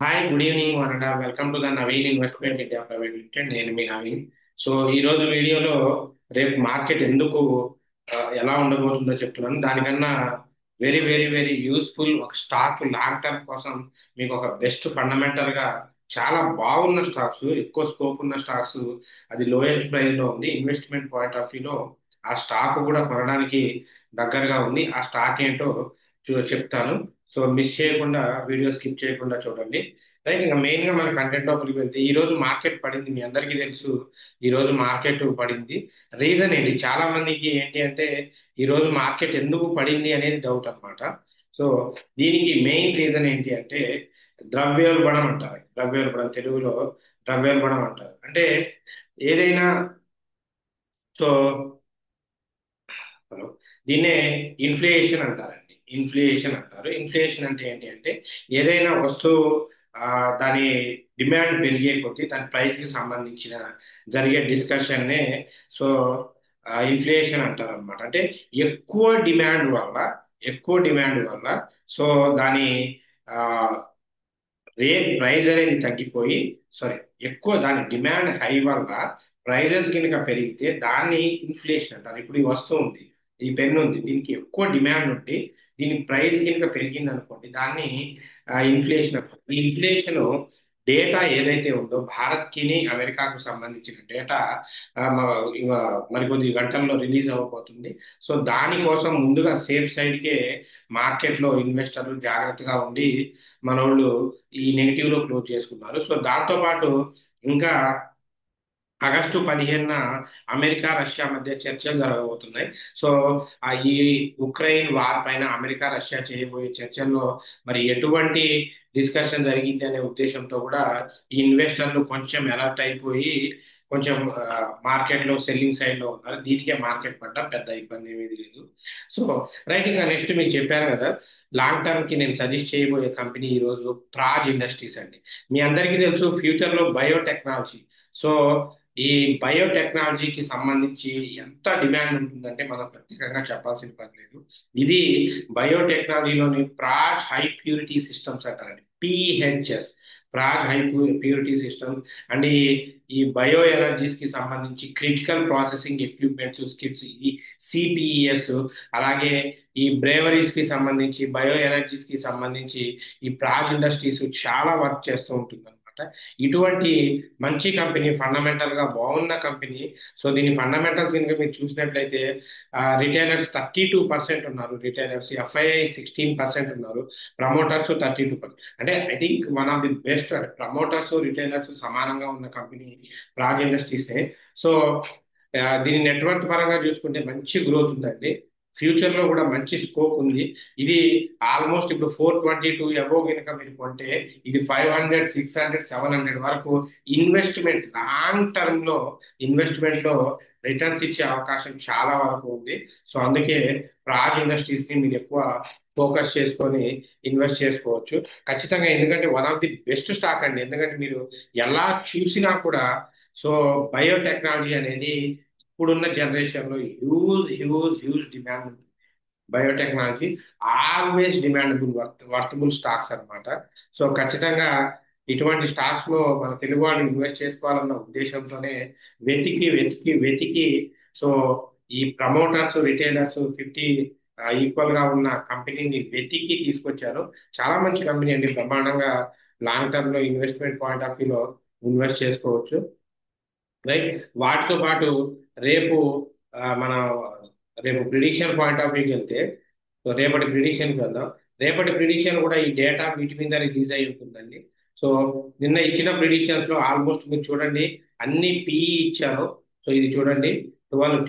Hi good evening వరడా welcome to the Naveen investment India private limited. నేను మీ Naveen. So ఈ రోజు వీడియోలో రేపు మార్కెట్ ఎందుకు ఎలా ఉండబోతుందో చెప్తున్నాను. దానికన్నా వెరీ వెరీ వెరీ యూస్ఫుల్ ఒక స్టాక్ లాంగ్ టర్మ్ కోసం మీకు ఒక బెస్ట్ ఫండమెంటల్ గా చాలా బాగున్న స్టాక్స్, ఎక్కువ స్కోప్ ఉన్న స్టాక్స్, అది లోయెస్ట్ ప్రైస్ లో ఉంది. ఇన్వెస్ట్మెంట్ పాయింట్ ఆఫ్ వ్యూలో ఆ స్టాక్ కూడా కొనడానికి దగ్గరగా ఉంది. ఆ స్టాక్ ఏంటో చెప్తాను. సో మిస్ చేయకుండా, వీడియో స్కిప్ చేయకుండా చూడండి. రైట్, ఇంకా మెయిన్ గా మన కంటెంట్ లోపలికి వెళ్తే ఈ రోజు మార్కెట్ పడింది, మీ అందరికీ తెలుసు. ఈ రోజు మార్కెట్ పడింది. రీజన్ ఏంటి? చాలా మందికి ఏంటి అంటే ఈ రోజు మార్కెట్ ఎందుకు పడింది అనేది డౌట్ అన్నమాట. సో దీనికి మెయిన్ రీజన్ ఏంటి అంటే ద్రవ్యోల్బణం అంటారు. ద్రవ్యోల్బణం తెలుగులో ద్రవ్యోల్బణం అంటారు. అంటే ఏదైనా, సో హలో, దీన్నే ఇన్ఫ్లేషన్ అంటారండి. ఇన్ఫ్లేషన్ అంటారు. ఇన్ఫ్లేషన్ అంటే ఏంటి అంటే ఏదైనా వస్తువు ఆ, దాని డిమాండ్ పెరిగే కొద్దీ దాని ప్రైస్ కి సంబంధించిన జరిగే డిస్కషన్ నే సో ఇన్ఫ్లేషన్ అంటారు అనమాట. అంటే ఎక్కువ డిమాండ్ వల్ల, ఎక్కువ డిమాండ్ వల్ల సో దాని రేట్ ప్రైస్ అనేది తగ్గిపోయి, సారీ, ఎక్కువ దాని డిమాండ్ హై వల్ల ప్రైజెస్ కనుక పెరిగితే దాన్ని ఇన్ఫ్లేషన్ అంటారు. ఇప్పుడు ఈ వస్తువు ఉంది, ఈ పెన్ ఉంది, దీనికి ఎక్కువ డిమాండ్ ఉండి దీని ప్రైస్ కనుక పెరిగింది అనుకోండి, దాన్ని ఇన్ఫ్లేషన్ అంటారు. ఈ ఇన్ఫ్లేషన్ డేటా ఏదైతే ఉందో భారత్కి అమెరికాకు సంబంధించిన డేటా మరికొద్ది గంటల్లో రిలీజ్ అవ్వబోతుంది. సో దానికోసం ముందుగా సేఫ్ సైడ్కే మార్కెట్లో ఇన్వెస్టర్లు జాగ్రత్తగా ఉండి మనోళ్ళు ఈ నెగిటివ్ లో క్లోజ్ చేసుకున్నారు. సో దాంతో పాటు ఇంకా ఆగస్టు 15న అమెరికా రష్యా మధ్య చర్చలు జరగబోతున్నాయి. సో ఈ ఉక్రెయిన్ వార్ పైన అమెరికా రష్యా చేయబోయే చర్చల్లో మరి ఎటువంటి డిస్కషన్ జరిగింది అనే ఉద్దేశంతో కూడా ఈ ఇన్వెస్టర్లు కొంచెం అలర్ట్ అయిపోయి కొంచెం మార్కెట్ లో సెల్లింగ్ సైడ్ లో ఉన్నారు. దీనికే మార్కెట్ పడ్డ పెద్ద ఇబ్బంది ఏమీ లేదు. సో రైట్, ఇంకా నెక్స్ట్ మీకు చెప్పాను కదా, లాంగ్ టర్మ్ కి నేను సజెస్ట్ చేయబోయే కంపెనీ ఈ రోజు ప్రాజ్ ఇండస్ట్రీస్ అండి. మీ అందరికీ తెలుసు ఫ్యూచర్ లో బయోటెక్నాలజీ. సో ఈ బయోటెక్నాలజీకి సంబంధించి ఎంత డిమాండ్ ఉంటుందంటే మనం ప్రత్యేకంగా చెప్పాల్సిన పని లేదు. ఇది బయోటెక్నాలజీలోని ప్రాజ్ హై ప్యూరిటీ సిస్టమ్స్ అంటారండి, PHS, Praj high purity system. And ఈ బయో ఎనర్జీస్ కి సంబంధించి క్రిటికల్ ప్రాసెసింగ్ ఎక్విప్మెంట్స్, స్కిట్స్, ఈ సిపిఈఎస్, అలాగే ఈ బ్రేవరీస్ కి సంబంధించి, బయో ఎనర్జీస్ కి సంబంధించి ఈ ప్రాజ్ ఇండస్ట్రీస్ చాలా వర్క్ చేస్తూ ఉంటుంది అనమాట. ఇటువంటి మంచి కంపెనీ, ఫండమెంటల్ గా బాగున్న కంపెనీ. సో దీని ఫండమెంటల్స్ కనుక మీరు చూసినట్లయితే రిటైలర్స్ 32% ఉన్నారు, రిటైలర్స్ ఎఫ్ఐఐ 16% ఉన్నారు, ప్రమోటర్స్ 32%. అంటే I think one of the best. Promoters retailers సమానంగా ఉన్న కంపెనీ ప్రాగ్ ఇండస్ట్రీస్. సో దీని నెట్వర్క్ పరంగా చూసుకుంటే మంచి గ్రోత్ ఉందండి. ఫ్యూచర్ లో కూడా మంచి స్కోప్ ఉంది. ఇది ఆల్మోస్ట్ ఇప్పుడు 422 అబోవ్ కనుక మీరు కొంటే ఇది 500, 600, 700 వరకు ఇన్వెస్ట్మెంట్, లాంగ్ టర్మ్ లో ఇన్వెస్ట్మెంట్ లో రిటర్న్స్ ఇచ్చే అవకాశం చాలా వరకు ఉంది. సో అందుకే ప్రాగ్ ఇండస్ట్రీస్ ని మీరు ఎక్కువ ఫోకస్ చేసుకొని ఇన్వెస్ట్ చేసుకోవచ్చు ఖచ్చితంగా. ఎందుకంటే one of the best stock అండి. ఎందుకంటే మీరు ఎలా చూసినా కూడా సో బయోటెక్నాలజీ అనేది ఇప్పుడున్న జనరేషన్ లో హ్యూజ్ హ్యూజ్ హ్యూజ్ డిమాండ్ ఉంది. Biotechnology always demandable, worthable stocks అన్నమాట. సో ఖచ్చితంగా ఇటువంటి స్టాక్స్ లో మన తెలుగు వాళ్ళు ఇన్వెస్ట్ చేసుకోవాలన్న ఉద్దేశంతోనే వెతికి వెతికి వెతికి సో ఈ ప్రమోటర్స్, రిటైలర్స్ 50 ఈక్వల్ గా ఉన్న కంపెనీని వెతికి తీసుకొచ్చారు. చాలా మంచి కంపెనీ అండి, బ్రహ్మాండంగా లాంగ్ టర్మ్ లో ఇన్వెస్ట్మెంట్ పాయింట్ ఆఫ్ వ్యూలో ఇన్వెస్ట్ చేసుకోవచ్చు. రైట్, వాటితో పాటు రేపు మన రేపు ప్రిడిక్షన్ పాయింట్ ఆఫ్ వ్యూకి వెళ్తే, సో రేపటి ప్రిడిక్షన్కి వెళ్దాం. రేపటి ప్రిడిక్షన్ కూడా ఈ డేటా వీటి మీద రిలీజ్ అయి ఉంటుందండి. సో నిన్న ఇచ్చిన ప్రిడిక్షన్స్ లో ఆల్మోస్ట్ మీరు చూడండి అన్ని పిఈ ఇచ్చారు. సో ఇది చూడండి,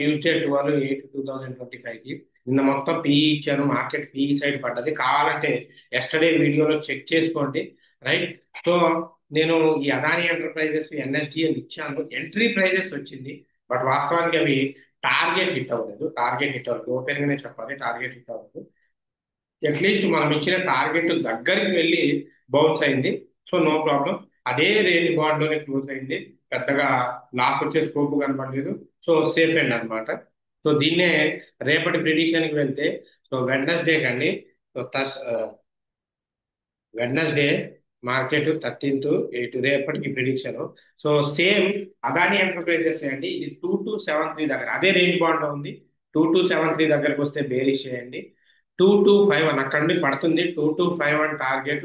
ట్యూస్డే 12/8/2025 కి నిన్న మొత్తం పిఈ ఇచ్చాను. మార్కెట్ పిఈ సైడ్ పడ్డది. కావాలంటే ఎస్టర్డే వీడియోలో చెక్ చేసుకోండి. రైట్, సో నేను ఈ అదాని ఎంటర్ప్రైజెస్ ఎన్ఎస్డిఎల్ ఇచ్చాను, ఎంట్రీ ప్రైజెస్ వచ్చింది. బట్ వాస్తవానికి అవి టార్గెట్ హిట్ అవ్వలేదు. టార్గెట్ హిట్ అవ్వలేదు, ఓపెన్ గానే చెప్పాలి, టార్గెట్ హిట్ అవ్వలేదు. అట్లీస్ట్ మనం ఇచ్చిన టార్గెట్ దగ్గరికి వెళ్ళి బౌన్స్ అయింది. సో నో ప్రాబ్లం, అదే రేంజ్ బాండ్ లోనే క్లోజ్ అయింది. పెద్దగా లాస్ వచ్చే స్కోప్ కనపడలేదు. సో సేఫ్ అండ్ అనమాట. సో దీన్నే రేపటి ప్రిడిక్షన్ కి వెళ్తే, సో వెడ్నెస్డే కండి, so Wednesday market 13th eight రేపటికి prediction. So same Adani enterprises అండి, ఇది 2273 దగ్గర అదే రేంజ్ బాండ్ లో ఉంది. 2273 దగ్గరకు వస్తే బేరిష్ చేయండి. 2251 అక్కడ నుండి పడుతుంది. 2251 టార్గెట్.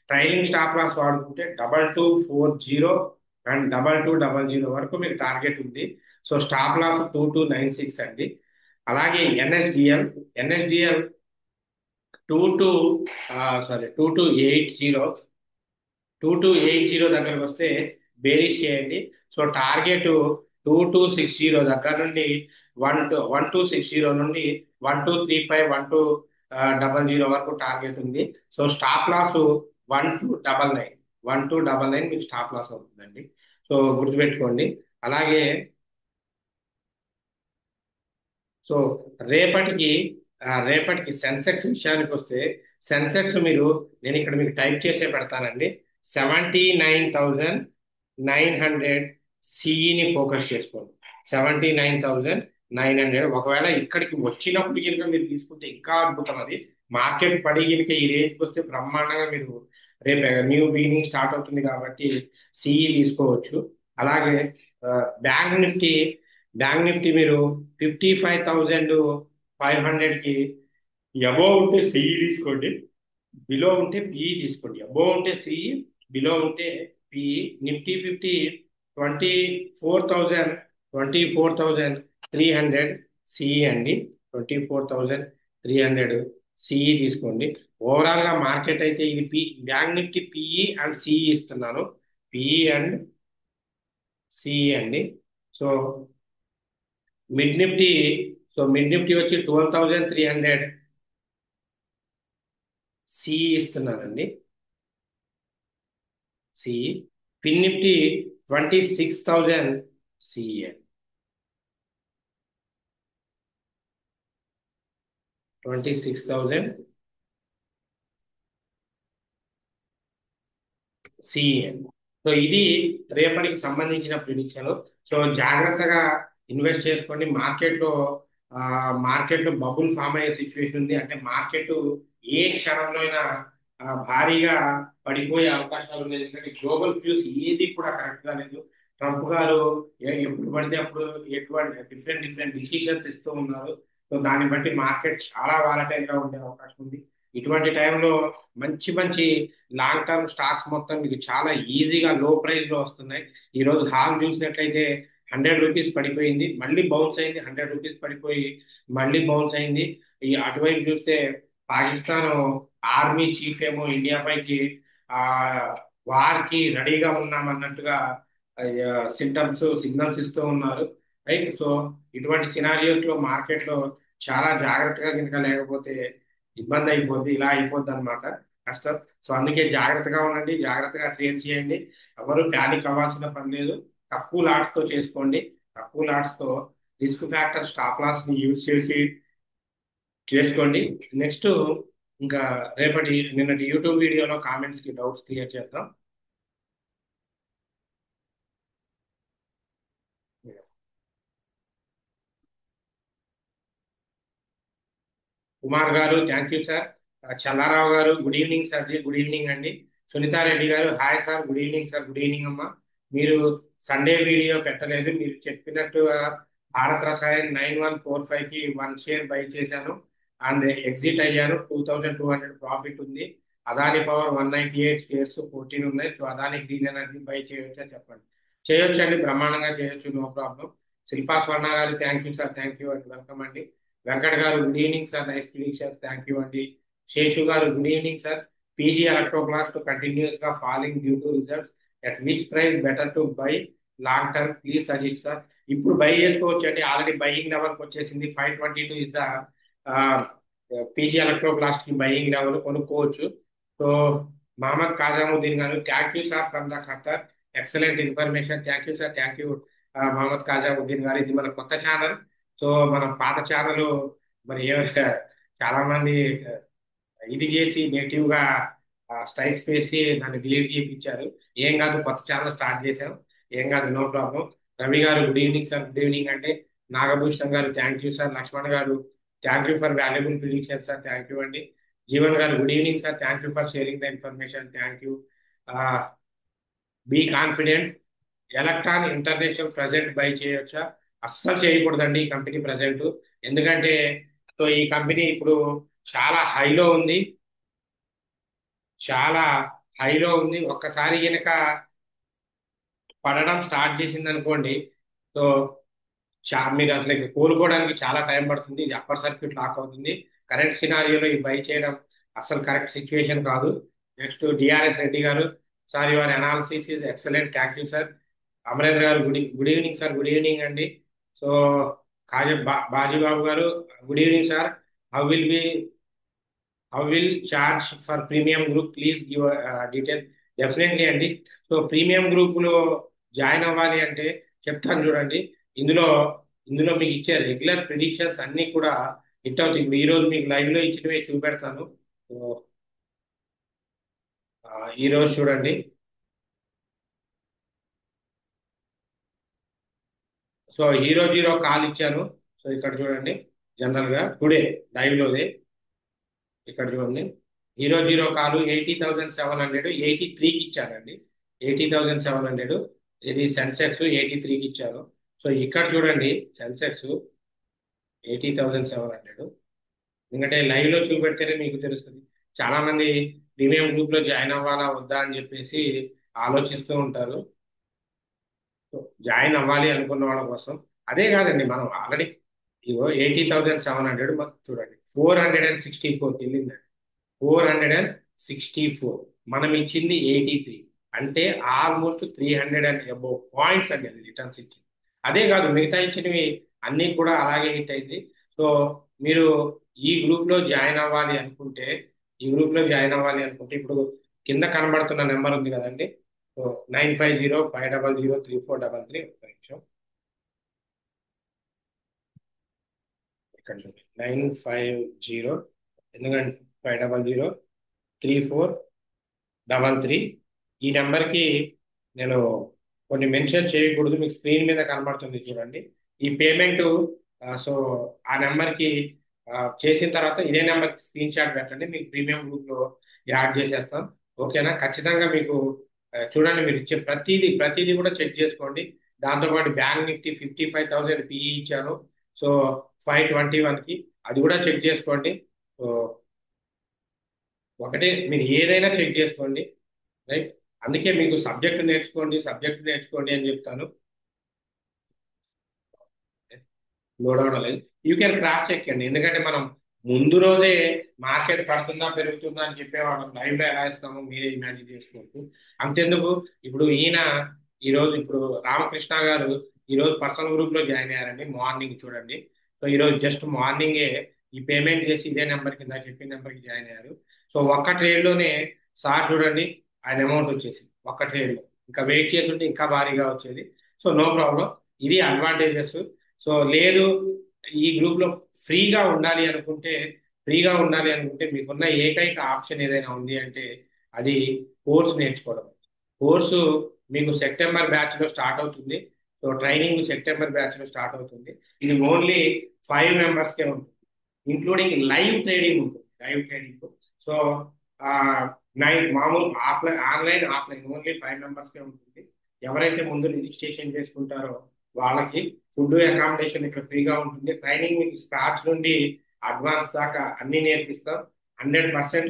ట్రైలింగ్ స్టాప్ లాస్ వాడుకుంటే 2240 అండ్ 2200 వరకు మీకు టార్గెట్ ఉంది. సో స్టాప్ లాస్ 2296 అండి. అలాగే ఎన్ఎస్డిఎల్ 22 2280 2280 దగ్గరకు వస్తే బేరీష్ చేయండి. సో టార్గెట్ 2260 దగ్గర నుండి 1260 నుండి 1235 1200 వరకు టార్గెట్ ఉంది. సో స్టాప్ లాస్ 1299 1299 మీకు స్టాప్ లాస్ అవుతుందండి. సో గుర్తుపెట్టుకోండి. అలాగే సో రేపటికి రేపటికి సెన్సెక్స్ విషయానికి వస్తే, సెన్సెక్స్ నేను ఇక్కడ మీకు టైప్ చేసే పెడతానండి. 79,900 సిఈని ఫోకస్ చేసుకోండి. 79,900 ఒకవేళ ఇక్కడికి వచ్చినప్పుడు కనుక మీరు తీసుకుంటే ఇంకా అద్భుతం. అది మార్కెట్ పడి కనుక ఈ రేంజ్కి వస్తే బ్రహ్మాండంగా మీరు రేపు న్యూ బిగినింగ్ స్టార్ట్ అవుతుంది కాబట్టి సిఈ తీసుకోవచ్చు. అలాగే బ్యాంక్ నిఫ్టీ మీరు 55,500కి అబోవ్ ఉంటే సిఈ తీసుకోండి, బిలో ఉంటే పిఈ తీసుకోండి. అబోవ్ ఉంటే సిఈ, బిలో ఉంటే పిఈ. నిఫ్టీ 50 24,300 సిఈ అండి. 24,300 సిఈ తీసుకోండి. ఓవరాల్ గా మార్కెట్ అయితే ఇది bank Nifty PE and CE ఇస్తున్నాను. పిఈ అండ్ సిఈ అండి. So mid Nifty mid Nifty వచ్చి 12,300 సిఈ ఇస్తున్నానండి. సిఈ. ఫిన్ నిఫ్టీ 26,000 సిఈ అండి. 26,000 సిఈ అండి. సో ఇది రేపటికి సంబంధించిన ప్రిడిక్షన్. సో జాగ్రత్తగా ఇన్వెస్ట్ చేసుకోండి. మార్కెట్లో బబుల్ ఫామ్ అయ్యే సిచ్యువేషన్ ఉంది. అంటే మార్కెట్ ఏ క్షణంలో అయినా భారీగా పడిపోయే అవకాశాలు ఉన్నాయి. ఎందుకంటే గ్లోబల్ వ్యూస్ ఏది కూడా కరెక్ట్ గా లేదు. ట్రంప్ గారు ఎప్పుడు పడితే అప్పుడు ఎటువంటి డిఫరెంట్ డిఫరెంట్ డిసిషన్స్ ఇస్తూ ఉన్నారు. సో దాన్ని బట్టి మార్కెట్ చాలా వాలటైల్ గా ఉండే అవకాశం ఉంది. ఇటువంటి టైంలో మంచి మంచి లాంగ్ టర్మ్ స్టాక్స్ మొత్తం మీకు చాలా ఈజీగా లో ప్రైస్ లో వస్తున్నాయి. ఈ రోజు హాల్ చూసినట్లయితే 100 రూపీస్ పడిపోయింది, మళ్ళీ బౌన్స్ అయింది. 100 రూపీస్ పడిపోయి మళ్ళీ బౌన్స్ అయింది. ఈ అటువైపు చూస్తే పాకిస్తాన్ ఆర్మీ చీఫ్ ఏమో ఇండియా పైకి ఆ వార్ కి రెడీగా ఉన్నాం అన్నట్టుగా సిగ్నల్స్ ఇస్తూ ఉన్నారు. రైట్. సో ఇటువంటి సినారియోస్ లో మార్కెట్ లో చాలా జాగ్రత్తగా కనుక లేకపోతే ఇబ్బంది అయిపోద్ది. ఇలా అయిపోద్ది అనమాట, కష్టం. సో అందుకే జాగ్రత్తగా ఉండండి, జాగ్రత్తగా ట్రేడ్ చేయండి. ఎవరు ప్యానిక్ అవ్వాల్సిన పని లేదు. తక్కువ లాట్స్ తో చేసుకోండి. తక్కువ లాట్స్ తో రిస్క్ ఫ్యాక్టర్ స్టాప్ లాస్ ని యూజ్ చేసి చేసుకోండి. నెక్స్ట్ ఇంకా నిన్నటి యూట్యూబ్ వీడియోలో కామెంట్స్ కి డౌట్స్ క్లియర్ చేద్దాం. కుమార్ గారు థ్యాంక్ యూ సార్. చల్లారావు గారు good evening sir ji, good evening అండి. సునీతారెడ్డి గారు hi sir, good evening sir, good evening అమ్మా. మీరు సండే వీడియో పెట్టలేదు. మీరు చెప్పినట్టుగా భారత్ రసాయన్ 9145కి 1 షేర్ బై చేశాను అండ్ ఎగ్జిట్ అయ్యాను. 2200 ప్రాఫిట్ ఉంది. అదాని పవర్ 198 షేర్స్ 14 ఉన్నాయి. So Adani green energy by చేయొచ్చా చెప్పండి. చేయొచ్చండి, బ్రహ్మాండంగా చేయొచ్చు, నో ప్రాబ్లం. శిల్పా స్వర్ణ గారు thank you sir, thank you అండి, వెల్కమ్ అండి. వెంకట్ గారు good evening sir, nice predictions, thank you అండి. శేషు గారు good evening sir. PG Electroplast continuous గా falling due to results, at which price better to buy long term please suggest sir. ఇప్పుడు buy చేసుకోవచ్చు అండి, already buying లెవెల్కి వచ్చేసింది. 522 is the PG Electroplast కి buying level, కొనుక్కోవచ్చు. సో మహమ్మద్ కాజాముద్దీన్ గారు thank you sir from the Qatar, excellent information, thank you sir, thank you Mohammed Kajamuddin గారు. ఇది మన కొత్త ఛానల్. సో మన పాత ఛానల్ మరి చాలా మంది ఇది చేసి నెగిటివ్ గా స్ట్రైక్స్ వేసి నన్ను డిలీట్ చేయించారు. ఏం కాదు, కొత్త ఛానల్ స్టార్ట్ చేశాం, ఏం కాదు, నో ప్రాబ్లం. రవి గారు good evening sir, good evening అంటే. నాగభూషణం గారు థ్యాంక్ యూ సార్. లక్ష్మణ్ గారు thank you for valuable prediction sir, thank you అండి. జీవన్ గారు good evening sir, thank you for sharing the information, thank you. Be confident. Electron international present buy చేయొచ్చా? అస్సలు చేయకూడదండి ఈ company present. ఎందుకంటే సో ఈ company ఇప్పుడు చాలా హైలో ఉంది, చాలా హైలో ఉంది. ఒక్కసారి కనుక పడడం స్టార్ట్ చేసింది అనుకోండి, సో మీరు అసలు ఇక కోలుకోవడానికి చాలా టైం పడుతుంది. ఇది అప్పర్ సర్క్యూట్ లాక్ అవుతుంది. కరెంట్ సినారియోలో ఈ బై చేయడం అసలు కరెక్ట్ సిచ్యువేషన్ కాదు. నెక్స్ట్ డిఆర్ఎస్ రెడ్డి గారు, sir your analysis is excellent, thank you sir. Amarendra గారు good evening sir, good evening అండి. సో బాజీబాబు గారు good evening sir. How will be how will charge for premium group, please give detail. Definitely అండి. So premium గ్రూపులో join అవ్వాలి అంటే చెప్తాను చూడండి. ఇందులో ఇందులో మీకు ఇచ్చే రెగ్యులర్ ప్రిడిక్షన్స్ అన్ని కూడా హిట్ అవుతాయి. ఇప్పుడు ఈ రోజు మీకు లైవ్ లో ఇచ్చినవే చూపెడతాను. సో, ఈ రోజు చూడండి. సో హీరో జీరో కాల్ ఇచ్చాను. సో ఇక్కడ చూడండి, జనరల్ గా టుడే లైవ్ లోదే ఇక్కడ చూడండి. హీరో జీరో కాలు 80,700 83కి ఇచ్చానండి. 80,700 ఇది సెన్సెక్స్ 83కి ఇచ్చాను. సో ఇక్కడ చూడండి, సెన్సెక్స్ 80,700. ఎందుకంటే లైవ్ లో చూపెడితేనే మీకు తెలుస్తుంది. చాలా మంది ప్రీమియం గ్రూప్ లో జాయిన్ అవ్వాలా వద్దా అని చెప్పేసి ఆలోచిస్తూ ఉంటారు. సో జాయిన్ అవ్వాలి అనుకున్న వాళ్ళ కోసం అదే కాదండి, మనం ఆల్రెడీ ఇగో 80,700 చూడండి, 464 వెళ్ళింది. 464, మనం ఇచ్చింది 83. అంటే ఆల్మోస్ట్ 300 అండ్ అబౌవ్ పాయింట్స్ అండి అది రిటర్న్స్ ఇచ్చింది. అదే కాదు, మిగతా ఇచ్చినవి అన్నీ కూడా అలాగే హిట్ అయింది. సో మీరు ఈ గ్రూప్ లో జాయిన్ అవ్వాలి అనుకుంటే, ఈ గ్రూప్ లో జాయిన్ అవ్వాలి అనుకుంటే ఇప్పుడు కింద కనబడుతున్న నెంబర్ ఉంది కదండి. సో 9505003433. ఒక నిమిషం, ఇక్కడ చూడండి 950, ఎందుకంటే 5003433. ఈ నెంబర్కి నేను కొన్ని మెన్షన్ చేయకూడదు, మీకు స్క్రీన్ మీద కనబడుతుంది చూడండి. ఈ పేమెంట్ సో ఆ నెంబర్కి చేసిన తర్వాత ఇదే నెంబర్కి స్క్రీన్ షాట్ పెట్టండి, మీకు ప్రీమియం గ్రూప్లో యాడ్ చేసేస్తాం. ఓకేనా? ఖచ్చితంగా మీకు చూడండి, మీరు ఇచ్చే ప్రతిదీ కూడా చెక్ చేసుకోండి. దాంతోపాటు బ్యాంక్ నిఫ్టీ 55,000 పిఈ ఇచ్చాను. సో 521కి అది కూడా చెక్ చేసుకోండి. సో ఒకటే, మీరు ఏదైనా చెక్ చేసుకోండి, రైట్? అందుకే మీకు సబ్జెక్ట్ నేర్చుకోండి అని చెప్తాను. లోడ్ అవడం లేదు, యూ కెన్ క్రాస్ చెక్ అండి. ఎందుకంటే మనం ముందు రోజే మార్కెట్ పడుతుందా పెరుగుతుందా అని చెప్పేవాళ్ళం, లైవ్ లో ఎలా ఇస్తామో మీరే ఇమాజిన్ చేసుకోవచ్చు. అంతెందుకు, ఇప్పుడు ఇప్పుడు రామకృష్ణ గారు ఈ రోజు పర్సనల్ గ్రూప్ లో జాయిన్ అయ్యారండి. మార్నింగ్ చూడండి. సో ఈ రోజు జస్ట్ మార్నింగే ఈ పేమెంట్ చేసి ఇదే నెంబర్ కింద చెప్పిన నెంబర్ కి జాయిన్ అయ్యారు. సో ఒక్క ట్రేడ్ లోనే సార్ చూడండి, ఆయన అమౌంట్ వచ్చేసి ఒక్క ట్రేడ్ లో, ఇంకా వెయిట్ చేసి ఉంటే ఇంకా భారీగా వచ్చేది. సో నో ప్రాబ్లం, ఇది అడ్వాంటేజెస్. సో లేదు, ఈ గ్రూప్ లో ఫ్రీగా ఉండాలి అనుకుంటే మీకున్న ఏకైక ఆప్షన్ ఏదైనా ఉంది అంటే అది కోర్స్ నేర్చుకోవడం. కోర్సు మీకు సెప్టెంబర్ బ్యాచ్ లో స్టార్ట్ అవుతుంది. సో ట్రైనింగ్ సెప్టెంబర్ బ్యాచ్ లో స్టార్ట్ అవుతుంది. ఇది ఓన్లీ 5 మెంబర్స్కే ఉంటుంది, ఇంక్లూడింగ్ లైవ్ ట్రేడింగ్. సో ఆ, మామూలు ఆన్లైన్ ఓన్లీ 5 మెంబర్స్కే ఉంటుంది. ఎవరైతే ముందు రిజిస్ట్రేషన్ చేసుకుంటారో వాళ్ళకి ఫుడ్ అకామిడేషన్ ఇక్కడ ఫ్రీగా ఉంటుంది. ట్రైనింగ్ మీకు స్క్రాచ్ నుండి అడ్వాన్స్ దాకా అన్ని నేర్పిస్తాం. 100%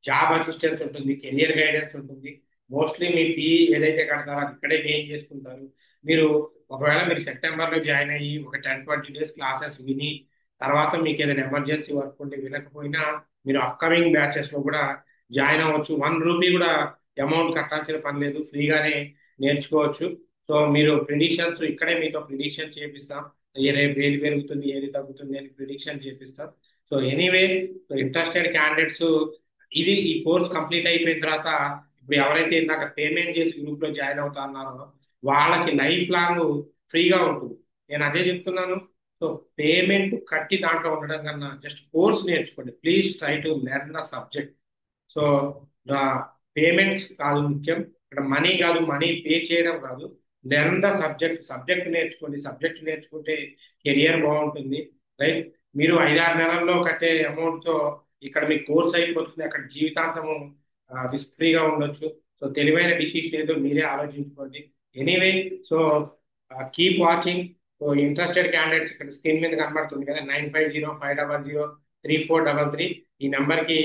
జాబ్ అసిస్టెన్స్ ఉంటుంది, కెరియర్ గైడెన్స్ ఉంటుంది. మోస్ట్లీ మీ ఫీ ఏదైతే కడతారో అది ఇక్కడే పే చేసుకుంటారు. మీరు ఒకవేళ మీరు సెప్టెంబర్లో జాయిన్ అయ్యి ఒక 10-20 డేస్ క్లాసెస్ విని తర్వాత మీకు ఏదైనా ఎమర్జెన్సీ వర్క్ ఉంటే వినకపోయినా మీరు అప్కమింగ్ బ్యాచెస్ లో కూడా జాయిన్ అవ్వచ్చు. 1 రూపీ కూడా అమౌంట్ కట్టాల్సిన పని లేదు, ఫ్రీగానే నేర్చుకోవచ్చు. సో మీరు ప్రిడిక్షన్స్ ఇక్కడే మీతో ప్రిడిక్షన్ చేపిస్తాం. రేపు ఏది పెరుగుతుంది ఏది తగ్గుతుంది అని ప్రిడిక్షన్ చేపిస్తాం. సో ఎనీవే, ఇంట్రెస్టెడ్ క్యాండిడేట్స్ ఈ కోర్స్ కంప్లీట్ అయిపోయిన తర్వాత ఇప్పుడు ఎవరైతే ఇందాక పేమెంట్ చేసి గ్రూప్ లో జాయిన్ అవుతా ఉన్నారో వాళ్ళకి లైఫ్ లాంగ్ ఫ్రీగా ఉంటుంది. నేను అదే చెప్తున్నాను. సో పేమెంట్ కట్టి దాంట్లో ఉండడం కన్నా జస్ట్ కోర్స్ నేర్చుకోండి. Please try to learn the subject. So payments కాదు ముఖ్యం ఇక్కడ, మనీ కాదు, మనీ పే చేయడం కాదు. లెర్న్ ద సబ్జెక్ట్ నేర్చుకోండి. సబ్జెక్ట్ నేర్చుకుంటే కెరియర్ బాగుంటుంది, రైట్? మీరు 5-6 నెలల్లో కట్టే అమౌంట్ తో ఇక్కడ మీ కోర్స్ అయిపోతుంది. అక్కడ జీవితాంతము రిస్క్ ఫ్రీగా ఉండొచ్చు. సో తెలివైన డిసిషన్ ఏదో మీరే ఆలోచించుకోండి. Anyway, so keep watching. So interested candidates ఇక్కడ స్క్రీన్ మీద కనబడుతుంది కదా, 9505003433, ఈ నెంబర్కి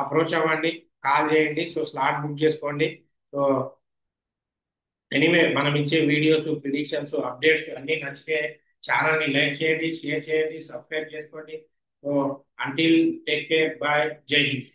అప్రోచ్ అవ్వండి, కాల్ చేయండి. సో స్లాట్ బుక్ చేసుకోండి. సో ఎనీవే, మనం ఇచ్చే వీడియోస్, ప్రిడిక్షన్స్, అప్డేట్స్ అన్ని నచ్చితే ఛానల్ని లైక్ చేయండి, షేర్ చేయండి, సబ్స్క్రైబ్ చేసుకోండి. So until, take care, bye, Jai Hind.